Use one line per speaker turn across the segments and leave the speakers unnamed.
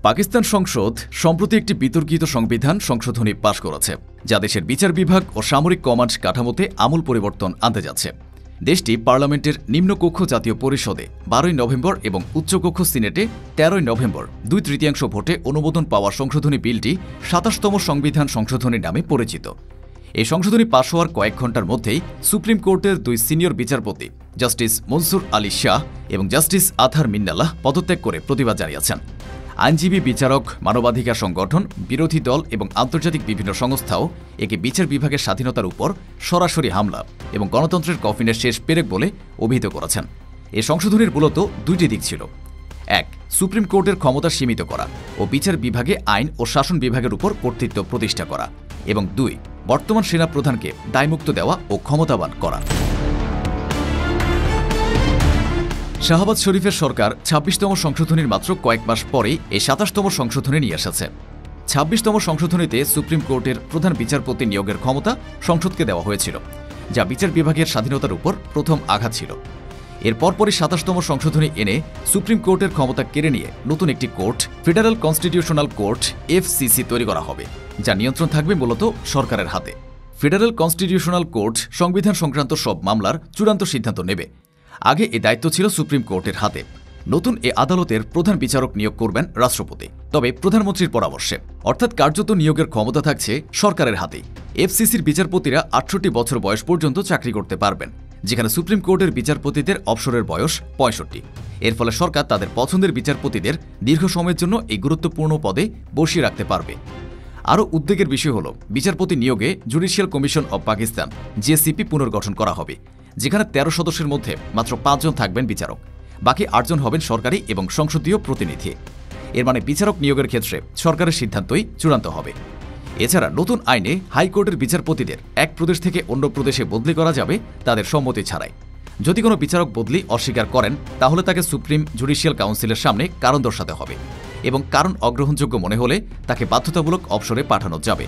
পাকিস্তান সংসদ সম্প্রতি একটি বিতর্কিত সংবিধান সংশোধনী পাশ করেছে, যা দেশের বিচার বিভাগ ও সামরিক কমান্ড কাঠামোতে আমূল পরিবর্তন আনতে যাচ্ছে। দেশটি পার্লামেন্টের নিম্নকক্ষ জাতীয় পরিষদে 12 নভেম্বর এবং উচ্চকক্ষ সিনেটে 13 নভেম্বর 2/3 ভোটে অনুমোদন পাওয়া সংশোধনী বিলটি 27তম সংবিধান সংশোধনীর নামে পরিচিত। এই সংশোধনী পাশ হওয়ার কয়েক ঘণ্টার মধ্যেই সুপ্রিম কোর্টের 2 সিনিয়র বিচারপতি জাস্টিস মনসুর আলী শাহ এবং জাস্টিস আতহার মিন্নাল্লাহ পদত্যাগ করে প্রতিবাদ জানিয়েছেন। আইনজীবী, বিচারক, মানবাধিকার সংগঠন, বিরোধী দল এবং আন্তর্জাতিক বিভিন্ন সংস্থাও একে বিচার বিভাগের স্বাধীনতার উপর সরাসরি হামলা এবং গণতন্ত্রের কফিনের শেষ পেরেক বলে অভিহিত করেছেন। এই সংশোধনীর মূলত দুইটি দিক ছিল: 1. সুপ্রিম কোর্টের ক্ষমতা সীমিত করা ও বিচার বিভাগে আইন ও শাসন বিভাগের উপর কর্তৃত্ব প্রতিষ্ঠা করা, এবং 2. বর্তমান সেনাপ্রধানকে দায়মুক্ত দেওয়া ও ক্ষমতাবান করা। শাহবাজ শরীফের সরকার 26তম সংশোধনীর মাত্র কয়েক মাস পরেই এই 27তম সংশোধনী নিয়ে এসেছে। 26তম সংশোধনীতে সুপ্রিম কোর্টের প্রধান বিচারপতি নিয়োগের ক্ষমতা সংসদকে দেওয়া হয়েছিল, যা বিচার বিভাগের স্বাধীনতার উপর প্রথম আঘাত ছিল। এর পরপরই 27তম সংশোধনী এনে সুপ্রিম কোর্টের ক্ষমতা কেড়ে নিয়ে নতুন একটি court, federal constitutional court FCC তৈরি করা হবে, যা নিয়ন্ত্রণ থাকবে মূলত সরকারের হাতে। ফেডারেল কনস্টিটিউশনাল কোর্ট সংবিধান সংক্রান্ত সব মামলার চূড়ান্ত সিদ্ধান্ত নেবে। আগে এ দায়িত্ব ছিল সুপ্রিম কোর্টের হাতে। নতুন এ আদালতের প্রধান বিচারক নিয়োগ করবেন রাষ্ট্রপতি, তবে প্রধানমন্ত্রীর পরামর্শে, অর্থাৎ কার্যত নিয়োগের ক্ষমতা থাকছে সরকারের হাতেই। FCCর বিচারপতিরা 68 বছর বয়স পর্যন্ত চাকরি করতে পারবেন, যেখানে সুপ্রিম কোর্টের বিচারপতিদের অবসরের বয়স 65। এর ফলে সরকার তাদের পছন্দের বিচারপতিদের দীর্ঘ সময়ের জন্য এই গুরুত্বপূর্ণ পদে বসিয়ে রাখতে পারবে। আরও উদ্বেগের বিষয় হল, বিচারপতি নিয়োগে judicial commission of Pakistan JCP পুনর্গঠন করা হবে, যেখানে 13 সদস্যের মধ্যে মাত্র 5 জন থাকবেন বিচারক, বাকি 8 জন হবেন সরকারি এবং সংসদীয় প্রতিনিধি। এর মানে বিচারক নিয়োগের ক্ষেত্রে সরকারের সিদ্ধান্তই চূড়ান্ত হবে। এছাড়া নতুন আইনে হাইকোর্টের বিচারপতিদের এক প্রদেশ থেকে অন্য প্রদেশে বদলি করা যাবে তাদের সম্মতি ছাড়াই। যদি কোনো বিচারক বদলি অস্বীকার করেন, তাহলে তাকে সুপ্রিম জুডিশিয়াল কাউন্সিলের সামনে কারণ দর্শাতে হবে, এবং কারণ অগ্রহণযোগ্য মনে হলে তাকে বাধ্যতামূলক অবসরে পাঠানো যাবে।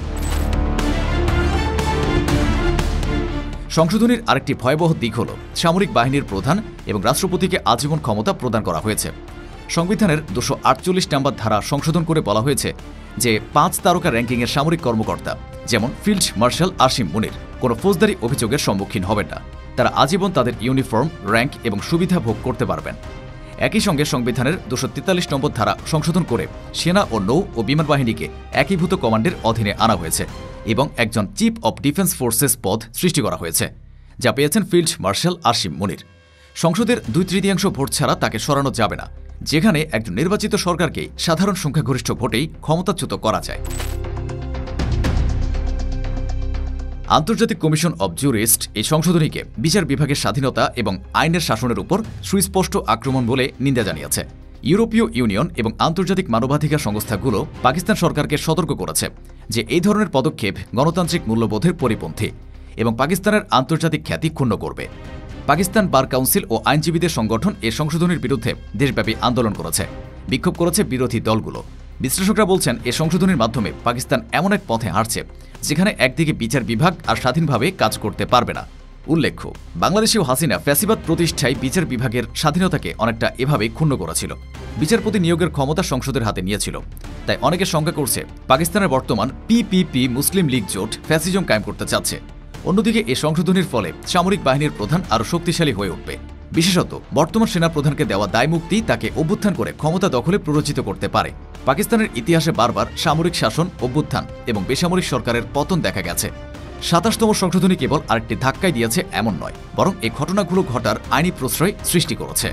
সংশোধনীর আরেকটি ভয়াবহ দিক হল, সামরিক বাহিনীর প্রধান এবং রাষ্ট্রপতিকে আজীবন ক্ষমতা প্রদান করা হয়েছে। সংবিধানের 248 নম্বর ধারা সংশোধন করে বলা হয়েছে যে 5 তারকা র্যাঙ্কিংয়ের সামরিক কর্মকর্তা, যেমন ফিল্ড মার্শাল আসিম মুনির, কোনো ফৌজদারি অভিযোগের সম্মুখীন হবেন না। তারা আজীবন তাদের ইউনিফর্ম, র্যাঙ্ক এবং সুবিধা ভোগ করতে পারবেন। একই সঙ্গে সংবিধানের 243 নম্বর ধারা সংশোধন করে সেনা ও নৌ ও বিমান বাহিনীকে একীভূত কমান্ডের অধীনে আনা হয়েছে এবং একজন চিফ অব ডিফেন্স ফোর্সেস পদ সৃষ্টি করা হয়েছে, যা পেয়েছেন ফিল্ড মার্শাল আসিম মুনির। সংসদের 2/3 ভোট ছাড়া তাকে সরানো যাবে না, যেখানে একজন নির্বাচিত সরকারকে সাধারণ সংখ্যাগরিষ্ঠ ভোটেই ক্ষমতাচ্যুত করা যায়। আন্তর্জাতিক কমিশন অব জুরিস্ট এই সংশোধনীকে বিচার বিভাগের স্বাধীনতা এবং আইনের শাসনের উপর সুস্পষ্ট আক্রমণ বলে নিন্দা জানিয়েছে। ইউরোপীয় ইউনিয়ন এবং আন্তর্জাতিক মানবাধিকার সংস্থাগুলো পাকিস্তান সরকারকে সতর্ক করেছে যে এই ধরনের পদক্ষেপ গণতান্ত্রিক মূল্যবোধের পরিপন্থী এবং পাকিস্তানের আন্তর্জাতিক খ্যাতি ক্ষুণ্ণ করবে। পাকিস্তান বার কাউন্সিল ও আইনজীবীদের সংগঠন এই সংশোধনীর বিরুদ্ধে দেশব্যাপী আন্দোলন করেছে, বিক্ষোভ করেছে বিরোধী দলগুলো। বিশ্লেষকরা বলছেন, এই সংশোধনীর মাধ্যমে পাকিস্তান এমন এক পথে হাঁটছে যেখানে একদিকে বিচার বিভাগ আর স্বাধীনভাবে কাজ করতে পারবে না। উল্লেখ্য, বাংলাদেশেও হাসিনা ফ্যাসিবাদ প্রতিষ্ঠায় বিচার বিভাগের স্বাধীনতাকে অনেকটা এভাবেই ক্ষুণ্ণ করেছিল। বিচারপতি নিয়োগের ক্ষমতা সংসদের হাতে নিয়েছিল। তাই অনেকে শঙ্কা করছে, পাকিস্তানের বর্তমান PPP মুসলিম লীগ জোট ফ্যাসিজম কায়েম করতে চাচ্ছে। অন্যদিকে এই সংশোধনীর ফলে সামরিক বাহিনীর প্রধান আরও শক্তিশালী হয়ে উঠবে। বিশেষত বর্তমান সেনাপ্রধানকে দেওয়া দায়মুক্তি তাকে অভ্যুত্থান করে ক্ষমতা দখলে প্ররোচিত করতে পারে। পাকিস্তানের ইতিহাসে বারবার সামরিক শাসন, অভ্যুত্থান এবং বেসামরিক সরকারের পতন দেখা গেছে। 27তম সংশোধনী কেবল আরেকটি ধাক্কাই দিয়েছে এমন নয়, বরং এই ঘটনাগুলো ঘটার আইনি প্রশ্রয় সৃষ্টি করেছে।